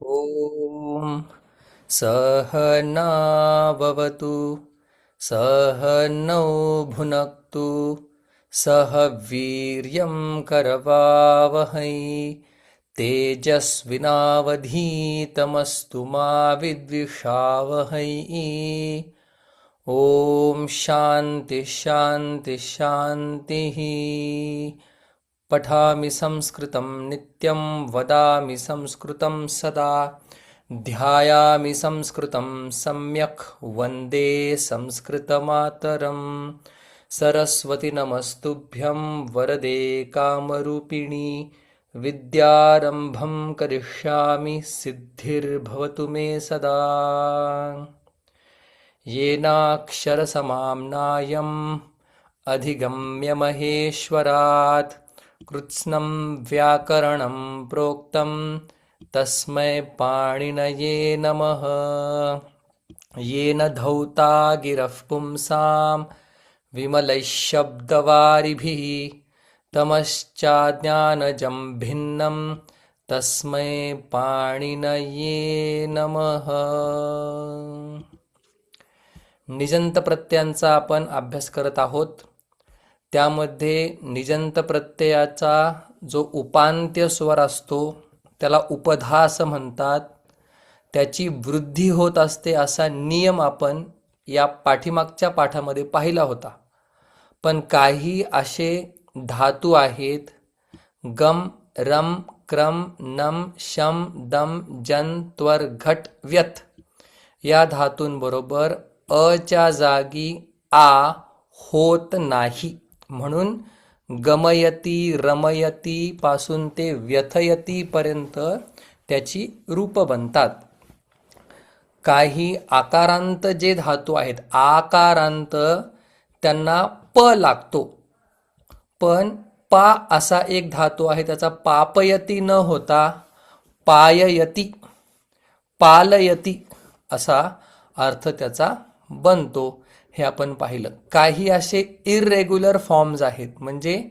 ॐ सहनाववतु सहनौ भुनक्तु सह वीर्यं करवावहै तेजस्विनावधीतमस्तु मा विद्विषावहै। ॐ शान्ति शान्ति शान्तिः। पठामि संस्कृतं नित्यं वदामि संस्कृतं सदा ध्यायामि संस्कृतं सम्यक् वन्दे संस्कृतमातरम्। सरस्वती नमस्तुभ्यं वरदे कामरूपिणि विद्यारम्भं करिष्यामि सिद्धिर्भवतु मे सदा। येनाक्षरसमाम्नायम् अधिगम्य महेश्वरात् कृत्स्नं व्याकरणं प्रोक्तं तस्मै पाणिनये नमः। येन धौता गिरः पुंसां विमलैः शब्दवारिभिः तमश्चाज्ञानजं भिन्नं तस्मै पाणिनये नमः। निजंत प्रत्ययांचा आपण अभ्यास करत आहोत. त्यामध्ये निजंत प्रत्ययाचा जो उपांत्य स्वर असतो त्याला उपधा असं म्हणतात. त्याची वृद्धी होत असते असा नियम आपण या पाठीमागच्या पाठामध्ये पाहिला होता. पण काही असे धातू आहेत गम रम क्रम नम शम दम जन त्वर घट व्यत या धातूंबरोबर अच्या जागी आ होत नाही. म्हणून गमयती रमयती पासून ते व्यथयती पर्यंत त्याची रूप बनतात. काही आकारांत जे धातू आहेत आकारांत त्यांना प लागतो. पण पा असा एक धातू आहे त्याचा पापयती न होता पाययती पालयती असा अर्थ त्याचा बनतो. हे आपण पाहिलं. काही असे इरेग्युलर फॉर्म्स आहेत म्हणजे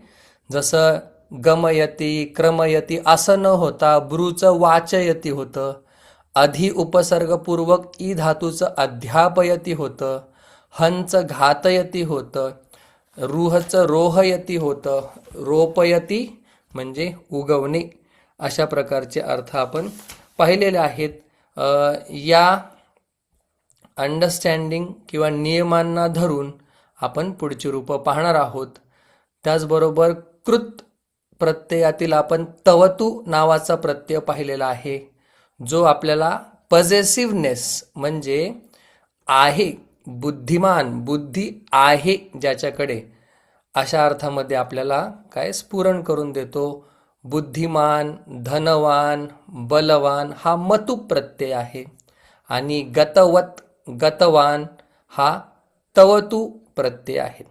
जसं गमयती क्रमयती असं न होता ब्रूचं वाचयती होतं. अधि उपसर्गपूर्वक ई धातूचं अध्यापयती होतं. हंचं घातयती होतं. रुहचं रोहयती होतं. रोपयती म्हणजे उगवणे. अशा प्रकारचे अर्थ आपण पाहिलेले आहेत. या अंडरस्टँडिंग किंवा नियमांना धरून आपण पुढची रूपं पाहणार आहोत. त्याचबरोबर कृत प्रत्ययातील आपण तवतू नावाचा प्रत्यय पाहिलेला आहे जो आपल्याला पॉझिटिव्हनेस म्हणजे आहे बुद्धिमान बुद्धी आहे ज्याच्याकडे अशा अर्थामध्ये आपल्याला काय स्फुरण करून देतो. बुद्धिमान धनवान बलवान हा मतू प्रत्यय आहे आणि गतवत गतवान हा तवतू प्रत्यय आहे.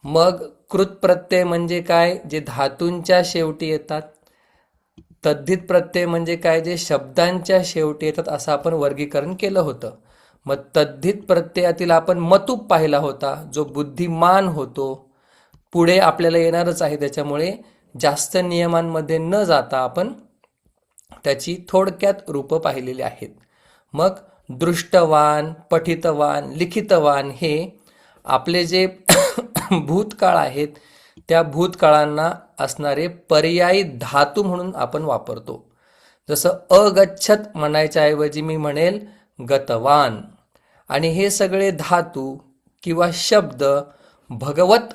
मग कृत प्रत्यय म्हणजे काय जे धातूंच्या शेवटी येतात. तद्धित प्रत्यय म्हणजे काय जे शब्दांच्या शेवटी येतात असं आपण वर्गीकरण केलं होतं. मग तद्धित प्रत्ययातील आपण मतूप पाहिला होता जो बुद्धिमान होतो. पुढे आपल्याला येणारच आहे त्याच्यामुळे जास्त नियमांमध्ये न जाता आपण त्याची थोडक्यात रूपं पाहिलेली आहेत. मग दृष्टवान पठितवान लिखितवान हे आपले जे भूतकाळ आहेत त्या भूतकाळांना असणारे पर्यायी धातू म्हणून आपण वापरतो. जसं अगच्छत म्हणायच्या ऐवजी मी म्हणेल गतवान. आणि हे सगळे धातू किंवा शब्द भगवत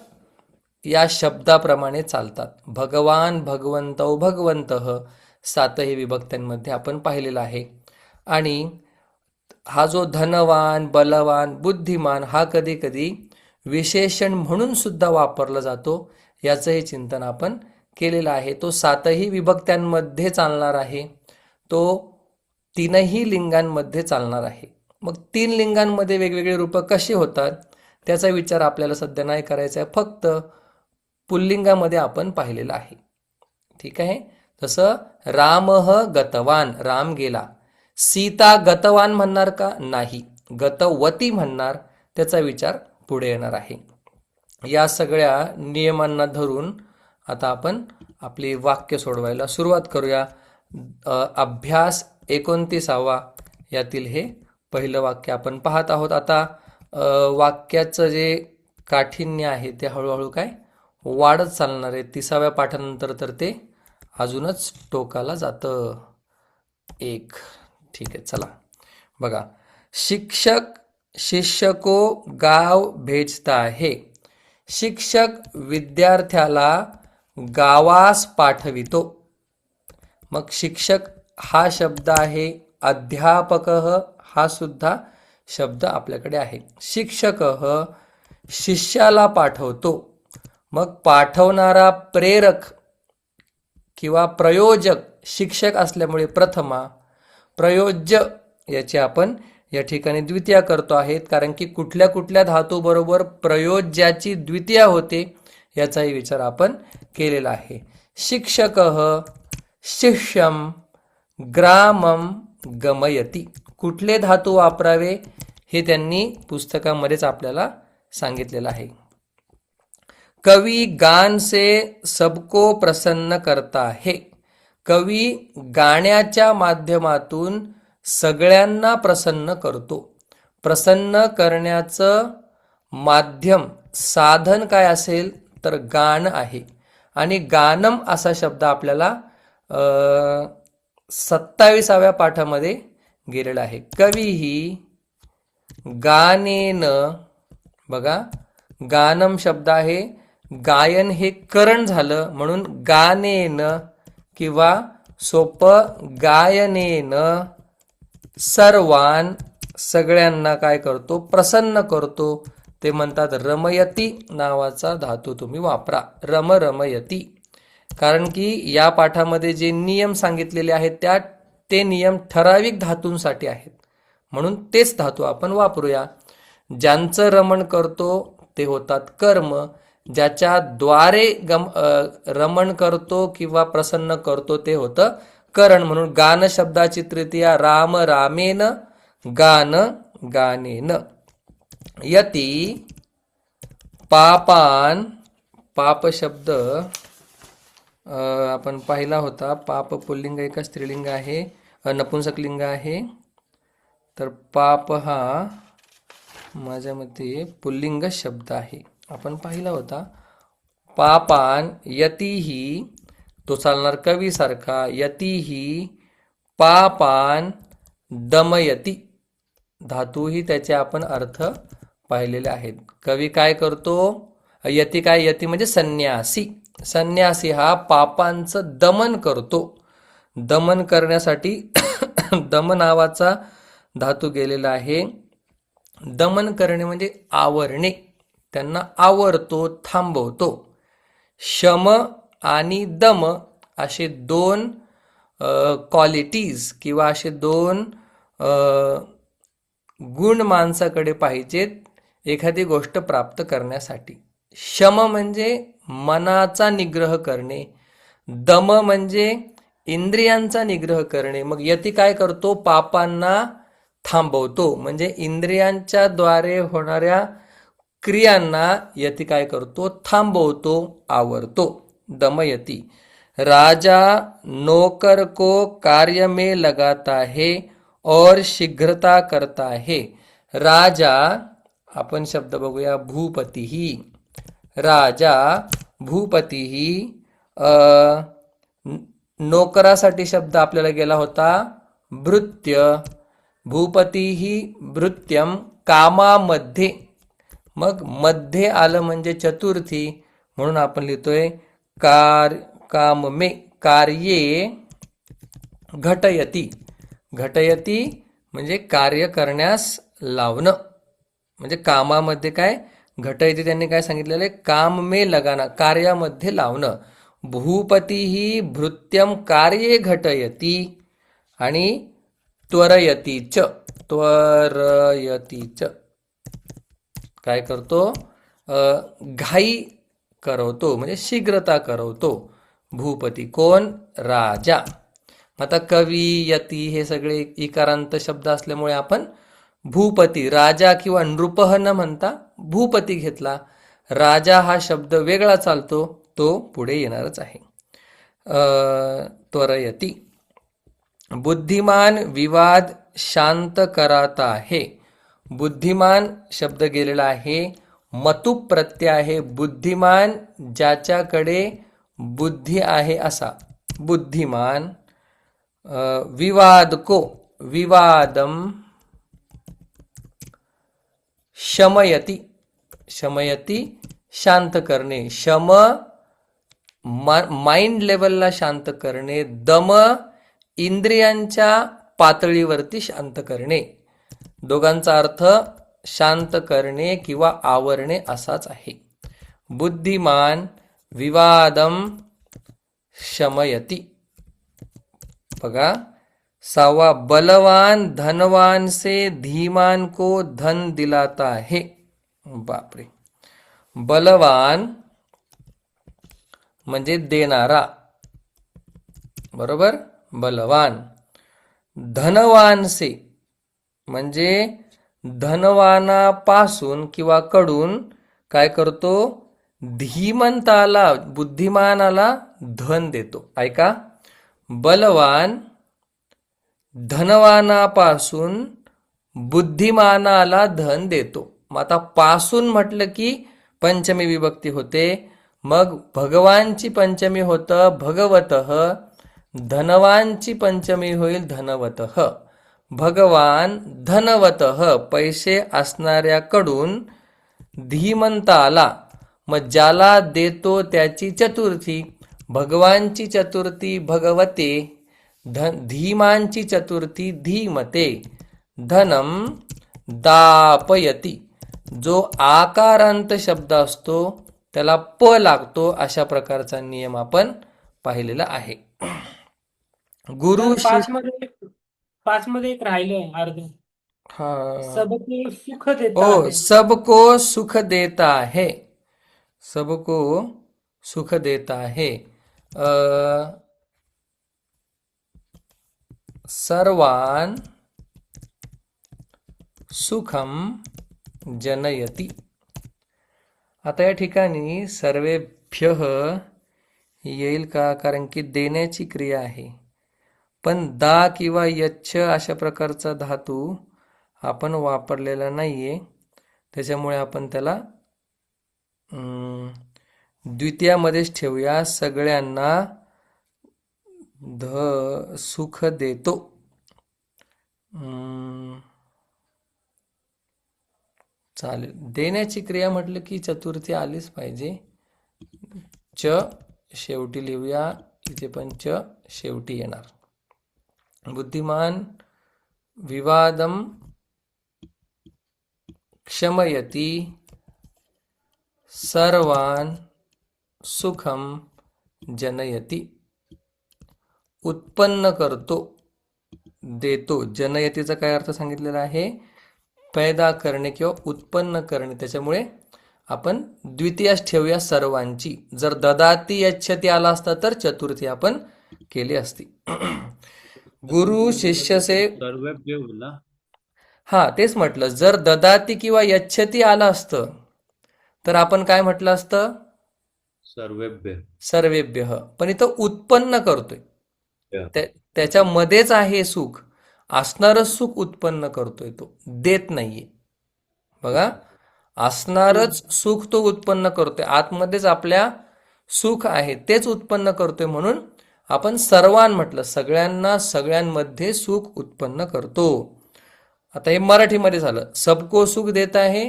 या शब्दाप्रमाणे चालतात. भगवान भगवंतौ भगवंतः सातही विभक्त्यांमध्ये आपण पाहिलेला आहे. आणि हा जो धनवान बलवान बुद्धिमान हा कधी कधी विशेषण म्हणून सुद्धा वापरला जातो. याचंही चिंतन आपण केलेलं आहे. तो सातही विभक्त्यांमध्ये चालणार आहे. तो तीनही लिंगांमध्ये चालणार आहे. मग तीन लिंगांमध्ये वेगवेगळे रूप कशी होतात त्याचा विचार आपल्याला सध्या नाही करायचा आहे. फक्त पुल्लिंगामध्ये आपण पाहिलेलं आहे. ठीक आहे. जसं रामः गतवान राम गेला. सीता गतवान म्हणणार का नाही गतवती म्हणणार. त्याचा विचार पुढे येणार आहे. या सगळ्या नियमांना धरून आता आपण आपली वाक्य सोडवायला सुरुवात करूया. अभ्यास 29वा यातील हे पहिलं वाक्य आपण पाहत आहोत. आता वाक्याचं जे काठिण्य आहे ते हळूहळू काय वाढत चालणार आहे. 30व्या पाठानंतर तर ते अजूनच टोकाला जातं. ठीक आहे, चला बघा. शिक्षक शिष्य को गाव भेजता है. शिक्षक विद्यार्थ्याला गावास पाठवितो. मग शिक्षक हा शब्द आहे, अध्यापक हा सुद्धा शब्द आपल्याकडे आहे. शिक्षक शिष्याला पाठवतो. मग पाठवणारा प्रेरक किंवा प्रयोजक शिक्षक असल्यामुळे प्रथमा, प्रयोज्य याची आपण या ठिकाणी द्वितीया करतो आहेत, कारण की कुठल्या कुठल्या धातू बरोबर प्रयोज्याची द्वितीया होते याचाही विचार आपण केलेला आहे. शिक्षक शिष्यम ग्रामम गमयति. कुठले धातू वापरावे हे त्यांनी पुस्तकामध्येच आपल्याला सांगितलेलं आहे. कवी गान से सबको प्रसन्न करता है. कवी गाण्याच्या माध्यमातून सगळ्यांना प्रसन्न करतो. प्रसन्न करण्याचं माध्यम साधन काय असेल तर गाणं आहे. आणि गानम असा शब्द आपल्याला 27व्या पाठामध्ये गेलेला आहे. कवी ही गानेन, बघा गानम शब्द आहे, गायन हे करण झालं म्हणून गानेन किंवा सोपं गायनेन सर्वान सगळ्यांना काय करतो प्रसन्न करतो. ते म्हणतात रमयती नावाचा धातू तुम्ही वापरा. रमयती. कारण की या पाठामध्ये जे नियम सांगितलेले आहेत ते नियम ठराविक धातूंसाठी आहेत, म्हणून तेच धातू आपण वापरूया. ज्यांचं रमण करतो ते होतात कर्म. ज्याच्याद्वारे रमण करतो किंवा प्रसन्न करतो ते होतं करण. म्हणून गान शब्दाची तृतीया राम रामेन, गान गानेन. यती पापान, पाप शब्द आपण पाहिला होता. पाप पुल्लिंग आहे का स्त्रीलिंग आहे, नपुंसकलिंग आहे. तर पाप हा माझ्या मते पुल्लिंग शब्द आहे, आपण पाहिला होता. पापान यतीही तो चालणार कवी सारखा. यतीही पापान दमयती. धातूही त्याचे आपण अर्थ पाहिलेले आहेत. कवी काय करतो, यती काय, यती म्हणजे संन्यासी. संन्यासी हा पापांचं दमन करतो. दमन करण्यासाठी दम नावाचा धातू गेलेला आहे. दमन करणे म्हणजे आवरणे, त्यांना आवरतो, थांबवतो. शम आणि दम असे दोन क्वालिटीज किंवा असे दोन गुण माणसाकडे पाहिजेत एखादी गोष्ट प्राप्त करण्यासाठी. शम म्हणजे मनाचा निग्रह करणे, दम म्हणजे इंद्रियांचा निग्रह करणे. मग यती काय करतो, पापांना थांबवतो, म्हणजे इंद्रियांच्या द्वारे होणाऱ्या क्रियांना यती काय करतो, थांबवतो, आवरतो. दमयती. राजा नौकर को कार्य में लगाता है और शीघ्रता करता है. राजा, आपण शब्द बघूया, भूपतीही. राजा भूपतीही. नोकरासाठी शब्द आपल्याला गेला होता भृत्य. भूपतीही भृत्यम कामामध्ये. मग मध्ये आलं म्हणजे चतुर्थी, म्हणून आपण लिहितोय काम मे कार्ये घटयती. घटयती म्हणजे कार्य करण्यास लावणं, म्हणजे कामामध्ये काय घटयती त्यांनी काय सांगितलेलं आहे, काम मे लगाना, कार्यामध्ये लावणं. भूपतीही भृत्यम कार्ये घटयती आणि त्वरयतीच. त्वरयतीच काय करतो, घाई करवतो, म्हणजे शीघ्रता करवतो. भूपती कोण, राजा. आता कवी, यती हे सगळे इकारांत शब्द असल्यामुळे आपण भूपती, राजा किंवा नृपह न म्हणता भूपती घेतला. राजा हा शब्द वेगळा चालतो, तो पुढे येणारच आहे. त्वरयती. बुद्धिमान विवाद शांत कराता है. बुद्धिमान शब्द गेलेला आहे. मतुप प्रत्यय आहे. बुद्धिमान ज्याच्याकडे बुद्धी आहे असा बुद्धिमान. विवाद को विवादम शमयति. शमयति शांत करणे. शम माइंड लेवलला शांत करणे. दम इंद्रियांच्या पातळीवरती शांत करणे. दोघांचा अर्थ शांत करणे किंवा आवरणे असाच आहे. बुद्धिमान विवादम शमयति. बघा 6. बलवान धनवान से धीमान को धन दिलाता है. बापरे. बलवान म्हणजे देणारा, बरोबर, बलवान. धनवान से म्हणजे धनवानापासून किंवा कडून काय करतो, धीमंताला बुद्धिमानाला धन देतो. ऐका, बलवान धनवानापासून बुद्धिमानाला धन देतो. मग आता पासून म्हटलं की पंचमी विभक्ती होते. मग भगवानची पंचमी होतं भगवतः. धनवानची पंचमी होईल धनवतः. भगवान धनवतः पैसे असणाऱ्याकडून धीमंताला, मग ज्याला देतो त्याची चतुर्थी. भगवानची चतुर्थी भगवते, धीमांची चतुर्थी धीमते. धनम दापयति. जो आकारांत शब्द असतो त्याला प लागतो. अशा प्रकारचा नियम आपण पाहिलेला आहे. गुरु पाच मध्ये एक राहिलंय अर्ध. सबको सुख देता ओ है. सबको सुख देता है. सबको सुख देता है. सर्वान सुखम जनयति. आता या ठिकाणी सर्वेभ्यः येईल का, कारण की देण्याची क्रिया आहे. पण दा किंवा यच्छ अशा प्रकारचा धातू आपण वापरलेला नाहीये, त्याच्यामुळे आपण त्याला द्वितीयामध्येच ठेवूया. सगळ्यांना सुख देतो. चालेल. देण्याची क्रिया म्हटलं की चतुर्थी आलीच पाहिजे. च शेवटी लिहूया. इथे पण च शेवटी येणार. बुद्धिमान विवादम क्षमयति. सर्वान सुखम जनयति. उत्पन्न करतो, देतो. जनयतीचा काय अर्थ सांगितलेला आहे, पैदा करणे किंवा उत्पन्न करणे. त्याच्यामुळे आपण द्वितीयास ठेवूया सर्वांची. जर ददाती यच्छती आला असता तर चतुर्थी आपण केली असती. गुरु शिष्य से, हा तेच म्हटलं, जर ददाती किंवा यच्छती आलं असतं तर आपण काय म्हटलं असतं, सर्वेभ्य. पण इथं उत्पन्न करतोय, त्याच्यामध्येच आहे सुख. असणारच सुख उत्पन्न करतोय, तो देत नाहीये. बघा, असणारच सुख तो उत्पन्न करतोय. आतमध्येच आपल्या सुख आहे, तेच उत्पन्न करतोय. म्हणून आपण सर्वान म्हटलं, सगळ्यांना, सगळ्यांमध्ये सुख उत्पन्न करतो. आता हे मराठीमध्ये झालं. सबको सुख देता है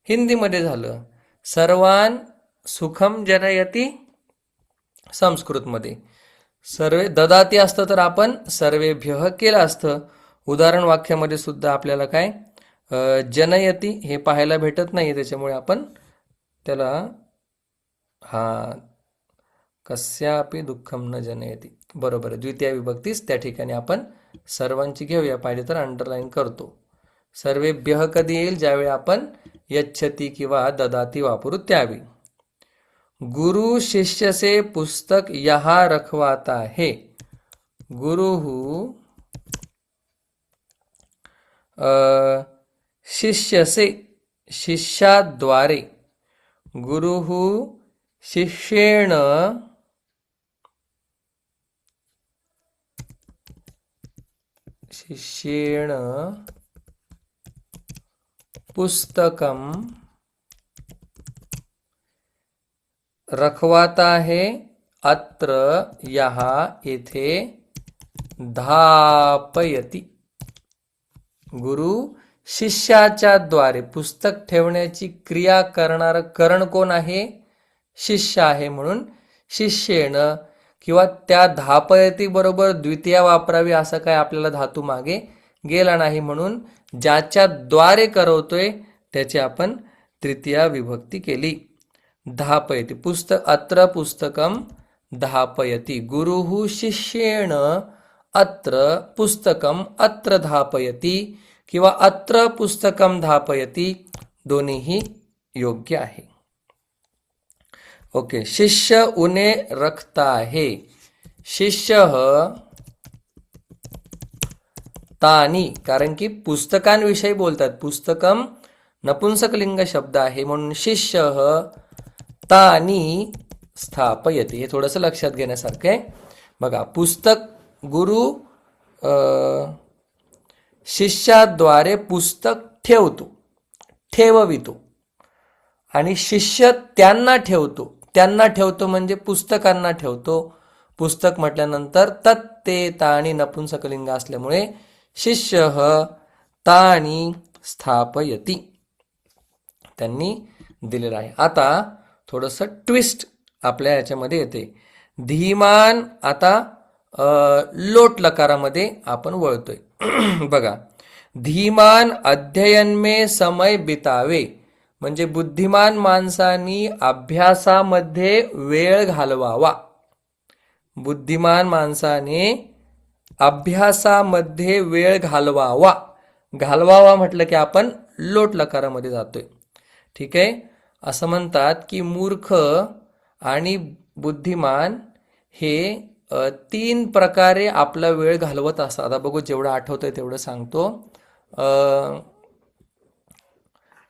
हिंदीमध्ये झालं. सर्वान सुखम जनयति संस्कृतमध्ये. सर्वे ददाती असतं तर आपण सर्वेभ्यः केलं असतं. उदाहरण वाक्यामध्ये सुद्धा आपल्याला काय जनयति हे पाहायला भेटत नाही, त्याच्यामुळे आपण त्याला कस्यापि दुःखम न जनयति, बरोबर आहे. द्वितीय विभक्तीच त्या ठिकाणी आपण सर्वांची घेऊया, पाहिजे तर अंडरलाईन करतो. सर्वेभ्यः कधी येईल, ज्यावेळी आपण यच्छती किंवा ददाती वापरू त्यावेळी. गुरु शिष्य से पुस्तक यहाँ रखवाता है. गुरु शिष्य से, शिष्याद्वारे. गुरु शिष्येण शिष्येण पुस्तकम रखवाता है अत्र यहाँ येथे धापयती. गुरु शिष्याच्या द्वारे पुस्तक ठेवण्याची क्रिया करणारं करण कोण आहे? शिष्य आहे. म्हणून शिष्येण किंवा त्या धापयती बरोबर द्वितीया वापरावी असं काय आपल्याला धातू मागे गेला नाही. म्हणून ज्याच्या द्वारे करवतोय त्याची आपण तृतीया विभक्ती केली. धापयती. अत्र पुस्तकम धापयती. गुरुः शिष्येण अत्र पुस्तकम अत्र धापयती किंवा अत्र पुस्तकम धापयती, दोन्हीही योग्य आहे. ओके. शिष्य उन्हें रखता है. शिष्य तानी, कारण की पुस्तकांविषयी बोलतात. पुस्तकम नपुंसकलिंग शब्द आहे म्हणून शिष्य तानी स्थापयते. हे थोडंसं लक्षात घेण्यासारखं आहे. बघा, पुस्तक गुरु शिष्याद्वारे पुस्तक ठेववितो आणि शिष्य त्यांना ठेवतो म्हणजे पुस्तकांना ठेवतो. पुस्तक म्हटल्यानंतर तत् ते ताणी नपुंसकलिंग असल्यामुळे शिष्य ताणी स्थापयती त्यांनी दिलेलं आहे. आता थोडंसं ट्विस्ट आपल्या याच्यामध्ये येते. धीमान आता लोट लकारामध्ये आपण वळतोय. बघा, धीमान अध्ययन में समय बितावे म्हणजे बुद्धिमान माणसांनी अभ्यासामध्ये वेळ घालवावा. बुद्धिमान माणसाने अभ्यासामध्ये वेळ घालवावा म्हटलं की आपण लोट लकारामध्ये जातोय. ठीक आहे. असं म्हणतात की मूर्ख आणि बुद्धिमान हे 3 प्रकारे आपला वेळ घालवत असतात. आता बघू, जेवढं आठवतंय तेवढं सांगतो.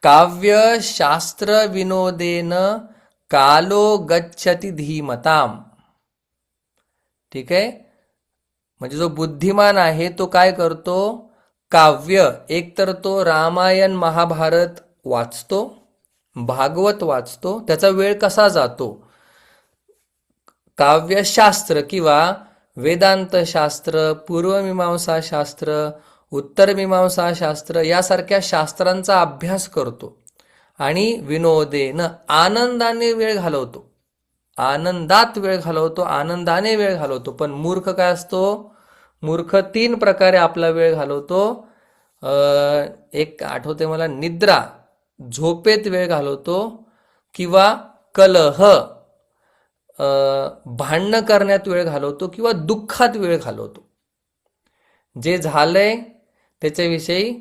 काव्य शास्त्र विनोदेन कालो गच्छति धीमताम. ठीक आहे. म्हणजे जो बुद्धिमान आहे तो काय करतो? काव्य, एकतर तो रामायण महाभारत वाचतो, भागवत वाचतो. त्याचा वेळ कसा जातो? काव्यशास्त्र किंवा वेदांत शास्त्र, पूर्वमीमांसा शास्त्र, उत्तरमीमांसा शास्त्र यासारख्या शास्त्रांचा अभ्यास करतो आणि विनोदेन आनंदाने वेळ घालवतो. आनंदाने वेळ घालवतो. पण मूर्ख काय असतो? मूर्ख 3 प्रकारे आपला वेळ घालवतो. एक आठवते मला, निद्रा, झोपेत वेळ घालवतो किंवा कलह, भांडणं करण्यात वेळ घालवतो किंवा दुःखात वेळ घालवतो. जे झालंय त्याच्याविषयी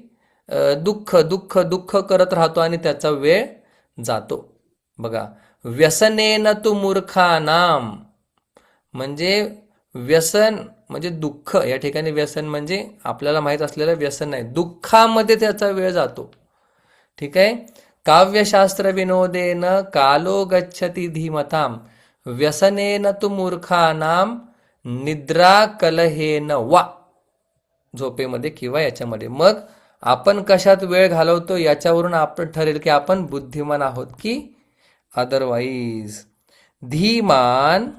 दुःख करत राहतो आणि त्याचा वेळ जातो. बघा, व्यसनेन तु मूर्खानाम म्हणजे व्यसन म्हणजे दुःख. या ठिकाणी व्यसन म्हणजे आपल्याला माहित असलेलं व्यसन नाही, दुःखामध्ये त्याचा वेळ जातो. ठीक आहे. काव्यशास्त्र विनोदेन कालो गच्छति धीमताम व्यसनेन तु मूर्खानाम निद्रा कलहेन वा, झोपेमध्ये किंवा याच्यामध्ये. मग आपण कशात वेळ घालवतो याच्यावरून आपण ठरेल की आपण बुद्धिमान आहोत की अदरवाईज. धीमान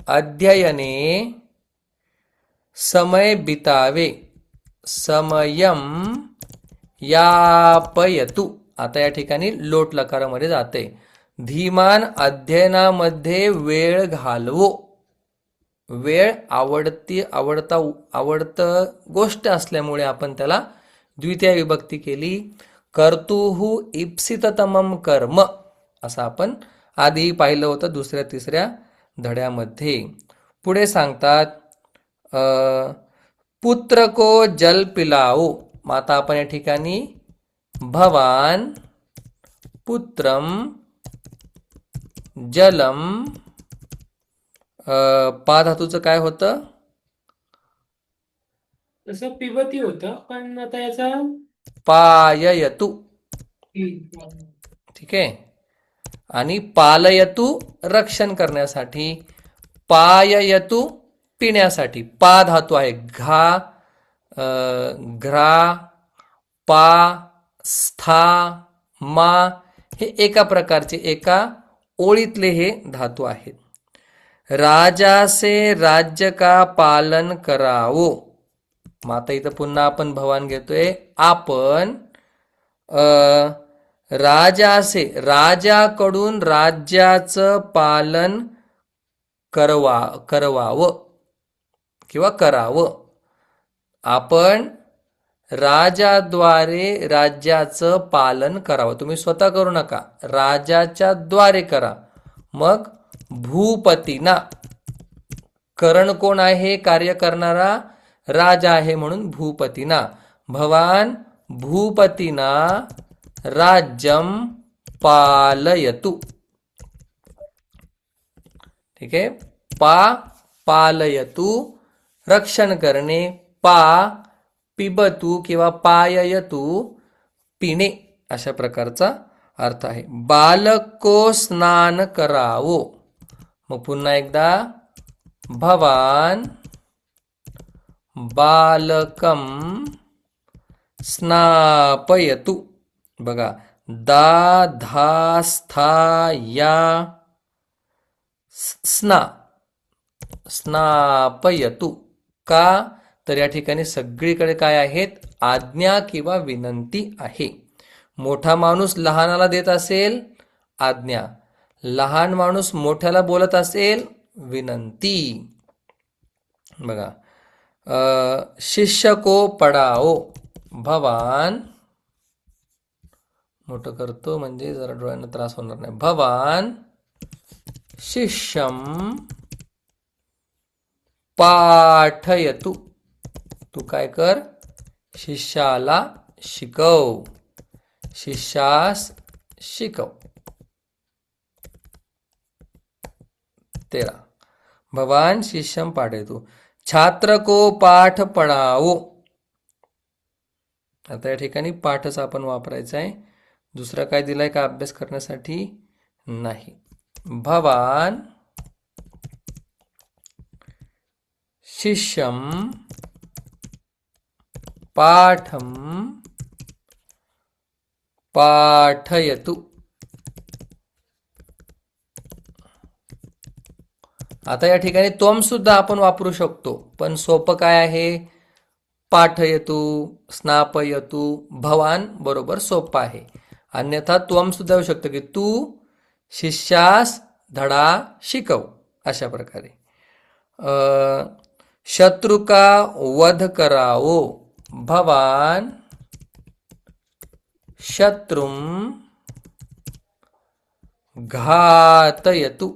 अध्ययने समय बितावे समयम यापयतु. आता या ठिकाणी लोट लकारामध्ये जाते. धीमान अध्ययनामध्ये वेळ घालवो. वेळ आवडतं गोष्ट असल्यामुळे आपण त्याला द्वितीय विभक्ती केली. कर्तुहु इप्सिततमम कर्म असं आपण आधी पाहिलं होतं 2-3 धड्यामध्ये. पुढे सांगतात पुत्र को जल पिलाओ. मग आता आपण या ठिकाणी भवान पुत्रम जलम, पा धातूचं काय होतं? तसं पिबती होतं, पण आता याचा पाययतु. ठीक आहे. आणि पालयतु रक्षण करण्यासाठी, पाययतु पिण्यासाठी. पा धातू आहे. घा घ्रा, पा, स्था, मा हे एका प्रकारचे एका ओळीतले हे धातू आहेत. राजासे राज्य का पालन करावो. मग आता इथं पुन्हा आपण भवान घेतोय. आपण राजासे राजाकडून राज्याचं पालन करवावं किंवा करावं. आपण राजाद्वारे राज्याचं पालन करावं. तुम्ही स्वतः करू नका, राजाच्या द्वारे करा. मग भूपतीना, करण कोण आहे? कार्य करणारा राजा आहे म्हणून भूपतीना. भवान भूपतीना राज्यम पालयतु. ठीक आहे. पालयतु रक्षण करणे. पिबतु किंवा पाययतु पिणे अशा प्रकारचा अर्थ आहे. बालक को स्नान करावो. मग पुन्हा एकदा भवान बालकम स्नापयतु. बघा दा धा स्था या स्नापयतु. का तर या ठिकाणी सगळीकडे काय आहेत? आज्ञा किंवा विनंती आहे. मोठा माणूस लहानाला देत असेल आज्ञा, लहान माणूस मोठ्याला बोलत असेल विनंती. बघा शिष्य को पढाओ. भवान, मोठं करतो म्हणजे जरा डोळ्यांना त्रास होणार नाही. भवान शिष्यम पाठयतु. तू काय कर? शिष्याला शिकव, शिष्यास शिकव. 13 भवान शिष्यम पाठयतु. छात्र को पाठ पढाओ. आता या ठिकाणी पाठच आपण वापरायचा आहे. दुसरा काय दिलाय का अभ्यास करण्यासाठी? नाही. भवान शिष्यम पाठम पाठयतु. आता या ठिकाणी त्वम सुद्धा आपण वापरू शकतो, पण सोपं काय आहे? पाठयतु, स्नापयतु, भवान बरोबर सोपं आहे. अन्यथा त्वम सुद्धा येऊ शकतं की तू शिष्यास धडा शिकव अशा प्रकारे. शत्रु का वध करावो. भवान शत्रुम घातयतु.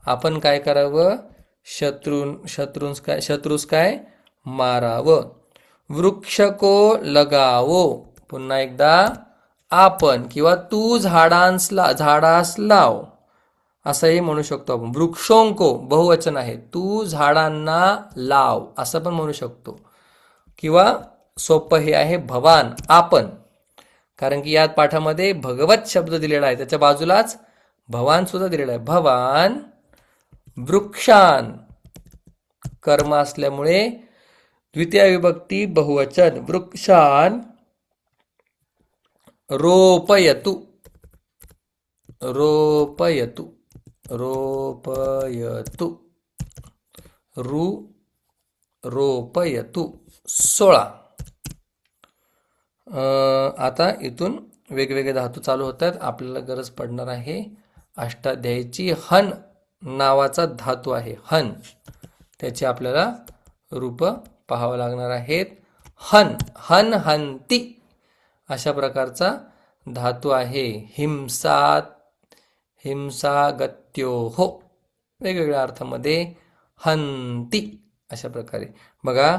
आपण काय करावं? शत्रूस काय मारावं. वृक्ष को लगावो. पुन्हा एकदा आपण किंवा तू झाडास लाव असंही म्हणू शकतो आपण. वृक्षोंको बहुवचन आहे, तू झाडांना लाव असं पण म्हणू शकतो. किंवा सोपं हे आहे भवान आपण, कारण की या पाठामध्ये भगवत शब्द दिलेला आहे, त्याच्या बाजूलाच भवान सुद्धा दिलेला आहे. भवान वृक्षान कर्म असल्यामुळे द्वितीय विभक्ती बहुवचन. वृक्षान रोपयतु. रोपयतु रोपयतु रोपयतु. 16 आता इथून वेगवेगळे धातू चालू होतात. आपल्याला गरज पडणार आहे अष्टाध्यायीची. हन नावाचा धातू आहे, हन. त्याची आपल्याला रूप पाहावं लागणार आहेत. हन, हन हंती अशा प्रकारचा धातू आहे. हिंसा गत्योहो वेगवेगळ्या अर्थामध्ये हंती अशा प्रकारे. बघा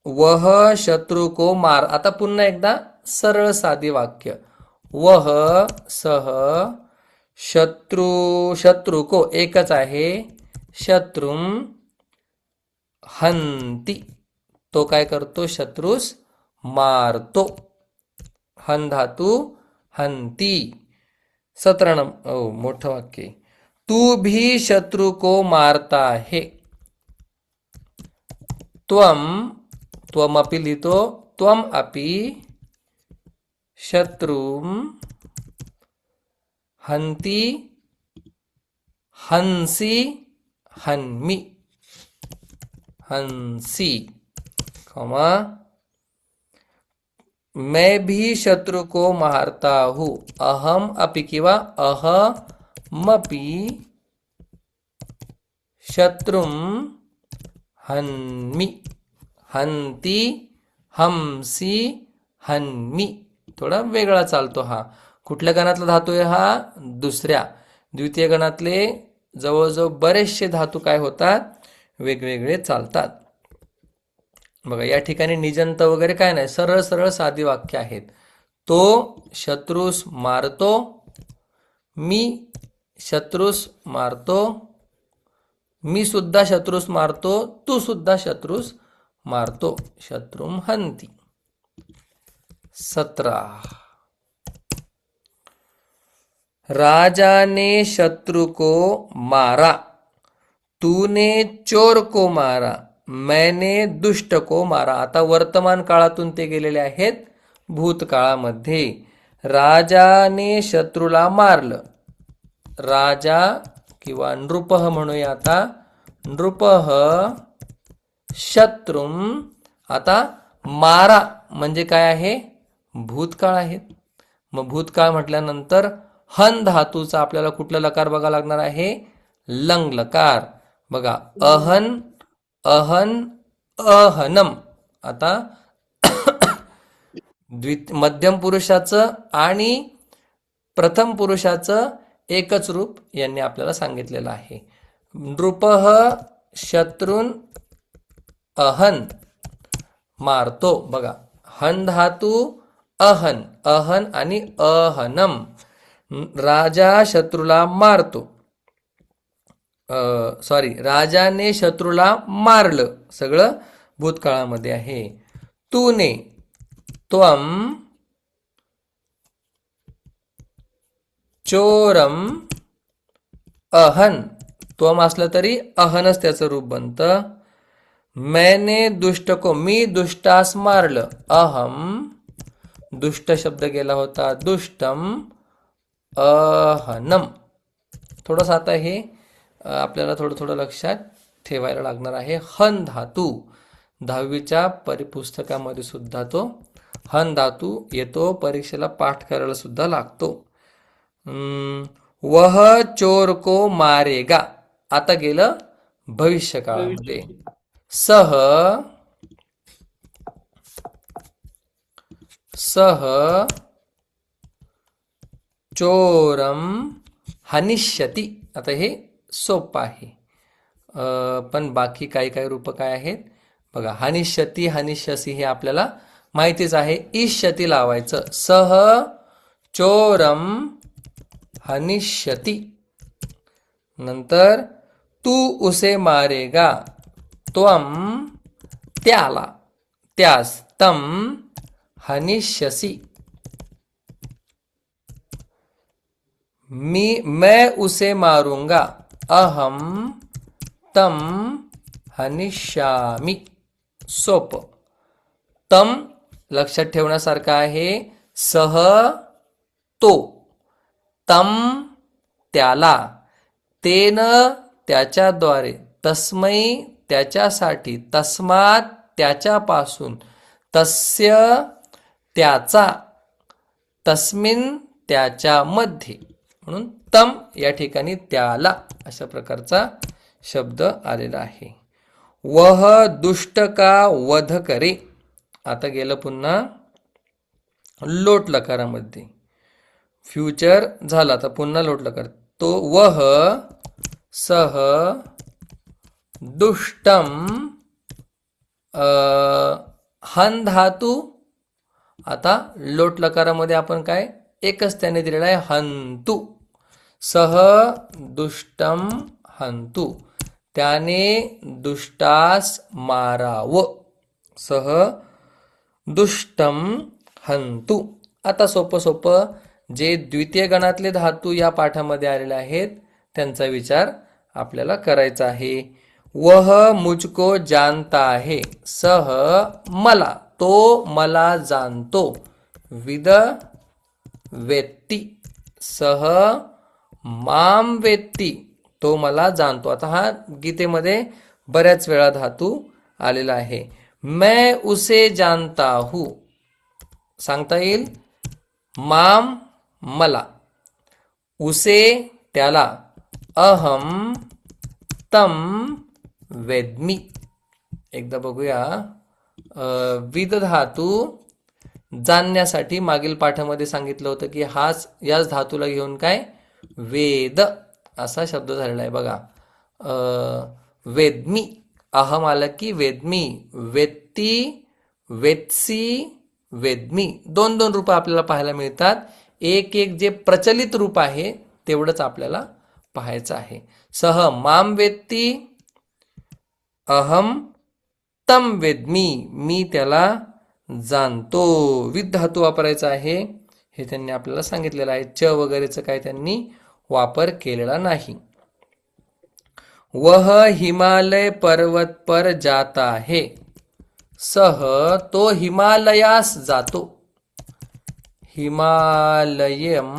वह शत्रु को मार. आता पुन्हा एकदा सरळ साधी वाक्य. वह सह शत्रु को एकच आहे. शत्रुम हंती, तो काय करतो? शत्रूस मारतो. हन धातू हंती. 17 मोठं वाक्य. तू भी शत्रु को मारता है. त्वम त्वमपि लिहितो त्वम अपि शत्रुम हंती हंसी हन्मि हंसी कॉमा मैं भी शत्रु को मारता हूँ अहम अपि किंवा अहमपि शत्रुम हन्मि हंती हमसी हन्मि थोडा वेगळा चालतो हा. कुठल्या गणातला धातू आहे हा? दुसऱ्या. द्वितीय गणातले जवळजवळ बरेचसे धातू काय होतात? वेगवेगळे चालतात. बघा या ठिकाणी निजंत वगैरे काय नाही, सरळ सरळ साधी वाक्य आहेत. तो शत्रूस मारतो, मी शत्रूस मारतो, मी सुद्धा शत्रूस मारतो, तू सुद्धा शत्रूस मारतो. शत्रुम हंती. 17 राजा ने शत्रु को मारा, तूने चोर को मारा, मैंने दुष्ट को मारा. आता वर्तमान काळातून ते गेलेले आहेत भूतकाळामध्ये. राजाने शत्रूला मारलं. राजा किंवा नृपः म्हणूया आता. नृपः शत्रुम. आता मारा म्हणजे काय आहे? भूतकाळ आहे. मग भूतकाळ म्हटल्यानंतर हन धातूचा आपल्याला कुठला लकार बघा लागणार आहे? लंग लकार. बघा अहन अहन अहनम. आता मध्यम पुरुषाचं आणि प्रथम पुरुषाचं एकच रूप यांनी आपल्याला सांगितलेलं आहे. नृपः शत्रुन अहन मारतो. बघा हन धातू अहन अहन आणि अहनम. राजा शत्रूला मारतो. राजाने शत्रूला मारलं. सगळं भूतकाळामध्ये आहे. तूने त्वम चोरम अहन. त्वम असलं तरी अहनच त्याचं रूप बनतं. मैंने दुष्ट को, मी दुष्टास मारलं. अहम दुष्ट शब्द गेला होता. दुष्टम अहनम. थोडंसं आता हे आपल्याला थोडं थोडं लक्षात ठेवायला लागणार आहे. हन धातू 10वीच्या परिपुस्तकामध्ये सुद्धा तो हन धातू येतो. परीक्षेला पाठ करायला सुद्धा लागतो. वह चोर को मारेगा. आता गेलं भविष्य काळामध्ये. सह सह चोरम हनिष्यति. आता हे सोपं आहे. पण बाकी काही काही रूप काय आहेत बघा. हनिष्यति हनिष्यसी हे आपल्याला माहितीच आहे. इष्यती लावायचं. सह चोरम हनिष्यति. नंतर तू उसे मारेगा. त्वम त्याला त्यास. तम हनिष्यसी. मैं उसे मारूंगा. अहम तम हनिष्यामि. सोप. तम लक्षात ठेवण्यासारखं आहे. सह तो, तम त्याला, तेन त्याच्याद्वारे, तस्मै त्याच्यासाठी, तस्मात त्याच्यापासून, तस्य त्याचा, तस्मिन त्याच्यामध्ये. म्हणून तम या ठिकाणी त्याला अशा प्रकारचा शब्द आलेला आहे. वह दुष्ट का वध करे. आता गेलं पुन्हा लोट लकारामध्ये. फ्युचर झाला आता पुन्हा लोट लकार. तो वह सह दुष्टम हन धातू. आता लोट लकारामध्ये आपण काय एकच त्याने दिलेला आहे हंतु. सह दुष्टम हंतु. त्याने दुष्टास माराव. सह दुष्टम हंतु. आता सोपं सोपं जे द्वितीय गणातले धातू या पाठामध्ये आलेले आहेत त्यांचा विचार आपल्याला करायचा आहे. वह मुझको जानता है. सह मला, तो मला जाणतो. विद वेत्ती, सह माम वेत्ती, तो मला जाणतो. आता हा गीतेमध्ये बऱ्याच वेळा धातू आलेला आहे. मैं उसे जानता हूं, सांगता येईल. माम मला, उसे त्याला, अहम तम वेद्मी. एकदा बघूया. विद धातू जाणण्यासाठी मागील पाठामध्ये सांगितलं होतं की याच धातूला घेऊन काय वेद असा शब्द झालेला आहे बघा. वेद्मी, अहम आलं की वेद्मी, वेत्ती, वेत्सी, वेद्मी. दोन दोन रूप आपल्याला पाहायला मिळतात. एक एक जे प्रचलित रूप आहे तेवढंच आपल्याला पाहायचं आहे. सह माम वेत्ती, अहम तम वेद्मी, मी त्याला जाणतो. विद धातू वापरायचा आहे हे त्यांनी आपल्याला सांगितलेलं आहे. च वगैरेचं काय त्यांनी वापर केलेला नाही. वह हिमालय पर्वत पर जाता है. सह तो हिमालयास जातो. हिमालयम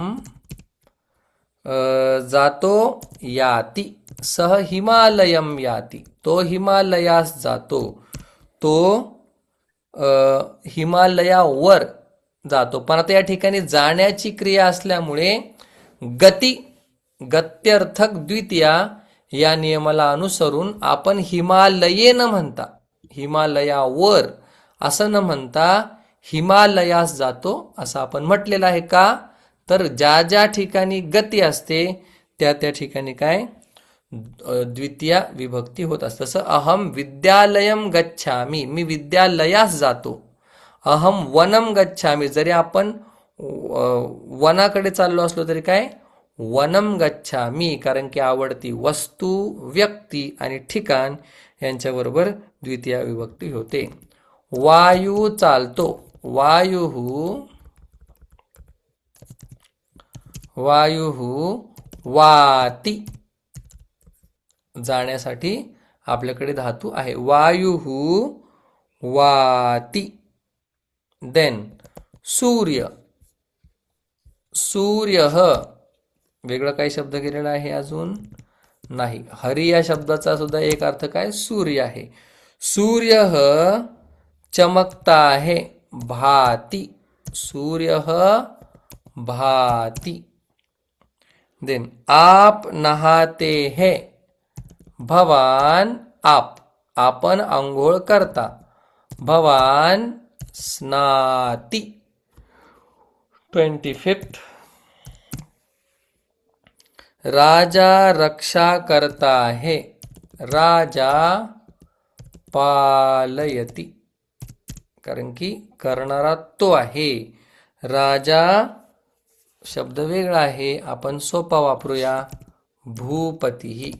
जातो याती, सह हिमालयम याती, तो हिमालयास जातो. तो हिमालयावर जातो. पण आता या ठिकाणी जाण्याची क्रिया असल्यामुळे गती, गत्यर्थक द्वितीया या नियमाला अनुसरून आपण हिमालये न म्हणता, हिमालयावर असं न म्हणता हिमालयास जातो असं आपण म्हटलेलं आहे. का तर ज्या ज्या ठिकाणी गती असते त्या त्या ठिकाणी काय द्वितीय विभक्ती होत असते. तसं अहम विद्यालयम गच्छामी, मी विद्यालयास जातो. अहम वनम गच्छामी, जरी आपण वनाकडे चाललो असलो तरी काय वनम गच्छामी, कारण की आवडती वस्तू, व्यक्ती आणि ठिकाण यांच्याबरोबर द्वितीय विभक्ती होते. वायू चालतो. वायू वाती, जाण्यासाठी आपल्याकडे धातू आहे. वायू वाती. देन सूर्य, वेगळा काही शब्द गेलेला आहे अजून नाही. हरी या शब्दाचा सुद्धा एक अर्थ काय सूर्य आहे. सूर्य चमकता है, भाती, सूर्य भाती. देन आप नहाते हैं, भवान आप, आपण आंघोळ करता. भवान स्नाती. 25th, राजा रक्षा करता है, राजा पालयती, कारण की करणारा तो आहे. राजा शब्द वेगळा आहे, आपण सोपा वापरूया. भूपती,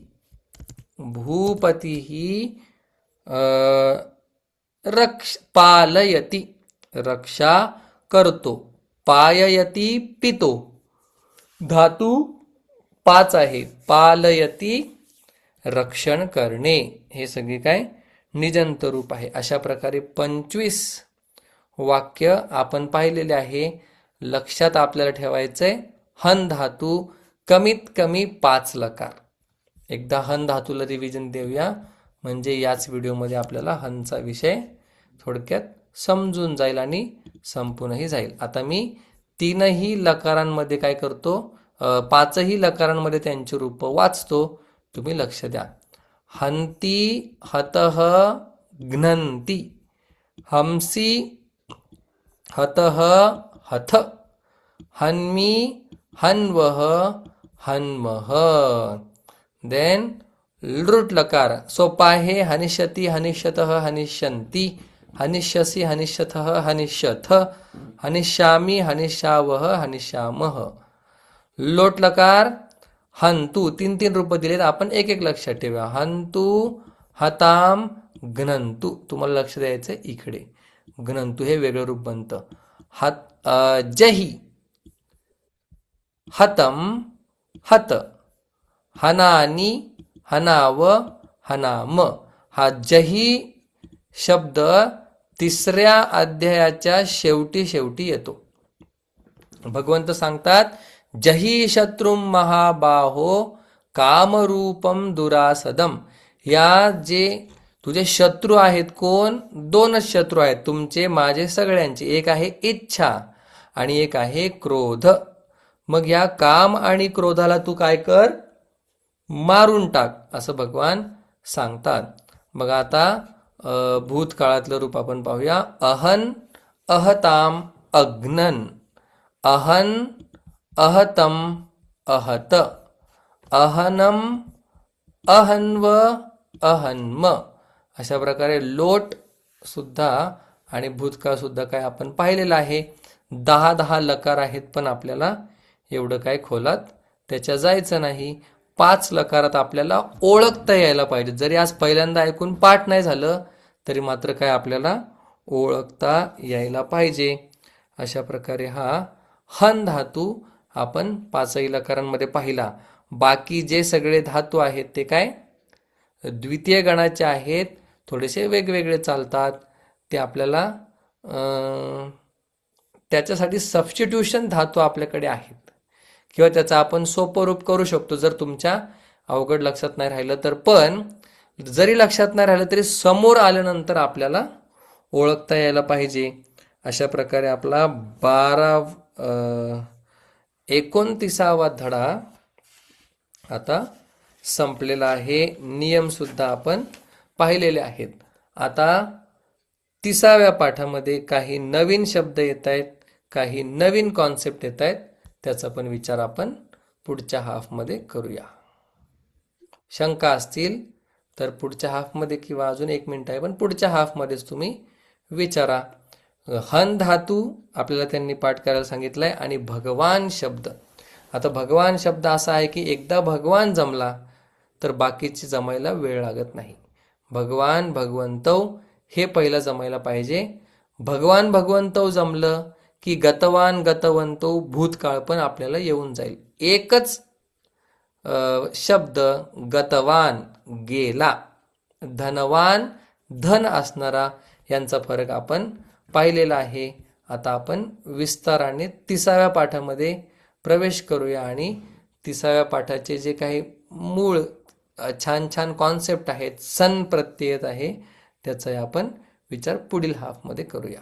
पालयती, रक्षा करतो. पाययती पितो, धातू 5 आहे. पालयती रक्षण करणे, हे सगळे काय निजंत रूप आहे. अशा प्रकारे 25 वाक्य आपण पाहिलेले आहे. लक्षात आपल्याला ठेवायचंय हन धातू कमीत कमी 5 लकार. एकदा हन धातूला रिव्हिजन देऊया, म्हणजे याच व्हिडिओमध्ये आपल्याला हनचा विषय थोडक्यात समजून जाईल आणि संपूनही जाईल. आता मी 3ही लकारांमध्ये काय करतो, 5ही लकारांमध्ये त्यांची रूप वाचतो, तुम्ही लक्ष द्या. हंती, हतः, घ्नन्ति, हंसी, हतः, हथ, हन्मी, हन्वः, हन्मः. देन लृट लकार सोपा आहे. हनिष्यति, हनिष्यतः, हनिष्यन्ति, हनिष्यसि, हनिष्यथः, हनिष्यथ, हनिष्यामि, हनिष्यावः, हनिष्यामः. लोट लकार हंतु, 3 रूप दिलेत, आपण एक एक लक्षात ठेवा. हंतु, हताम, घ्नन्तु, तुम्हाला लक्ष द्यायचं इकडे. घ्नन्तु हे वेगळं रूप बनतं. जही, हतम, हत, हनानी, हनाव, हनाम. हा जही शब्द तिसऱ्या अध्यायाच्या शेवटी शेवटी येतो. भगवंत सांगतात, जही शत्रुम महाबाहो कामरूपम दुरासदम. या जे तुझे शत्रू आहेत, कोण? दोनच शत्रू आहेत तुमचे, माझे, सगळ्यांचे. एक आहे इच्छा आणि एक आहे क्रोध. मग या काम आणि क्रोधाला तू काय कर? मारून टाक, असं भगवान सांगतात. मग आता भूतकाळातलं रूप आपण पाहूया. अहन अहताम अग्नन. अहन अहतम अहत. अहनम अहन्व अहन्म. अशा प्रकारे लोट सुद्धा आणि भूतकाळ सुद्धा काय आपण पाहिलेलं आहे. 10 लकार आहेत, पण आपल्याला एवढं काय खोलात त्याच्या जायचं नाही. 5 लकारात आपल्याला ओळखता यायला पाहिजे. जरी आज पहिल्यांदा ऐकून पाठ नाही झालं तरी मात्र काय आपल्याला ओळखता यायला पाहिजे. अशा प्रकारे हा हन धातू आपण 5ही लकारांमध्ये पाहिला. बाकी जे सगळे धातू आहेत ते काय द्वितीय गणाचे आहेत, थोडेसे वेगवेगळे चालतात. ते आपल्याला त्याच्यासाठी सबस्टिट्यूशन धातू आपल्याकडे आहेत, किंवा त्याचं आपण सोपं रूप करू शकतो जर तुमच्या अवघड लक्षात नाही राहिलं तर. पण जरी लक्षात नाही राहिलं तरी समोर आल्यानंतर आपल्याला ओळखता यायला पाहिजे. अशा प्रकारे आपला 29वा धडा आता संपलेला आहे. नियम सुद्धा आपण पाहिलेले आहेत. आता 30व्या पाठामध्ये काही नवीन शब्द येत आहेत, काही नवीन कॉन्सेप्ट येत आहेत. त्याचा पण विचार आपण पुढच्या हाफमध्ये करूया. शंका असतील तर पुढच्या हाफमध्ये, किंवा अजून 1 मिनिट आहे पण पुढच्या हाफमध्येच तुम्ही विचारा. हन धातू आपल्याला त्यांनी पाठ करायला सांगितलंय, आणि भगवान शब्द. आता भगवान शब्द असा आहे की एकदा भगवान जमला तर बाकीचे जमायला वेळ लागत नाही. भगवान भगवंतव हे पहिलं जमायला पाहिजे. भगवान भगवंतव जमलं की गतवान गतवंतो भूतकाळ पण आपल्याला येऊन जाईल. एकच शब्द गतवान गेला, धनवान धन असणारा, यांचा फरक आपण पाहिलेला आहे. आता आपण विस्ताराने 30व्या पाठामध्ये प्रवेश करूया आणि 30व्या पाठाचे जे काही मूळ छान छान कॉन्सेप्ट आहेत, सन प्रत्यय आहे, त्याचा आपण विचार पुढील हाफमध्ये करूया.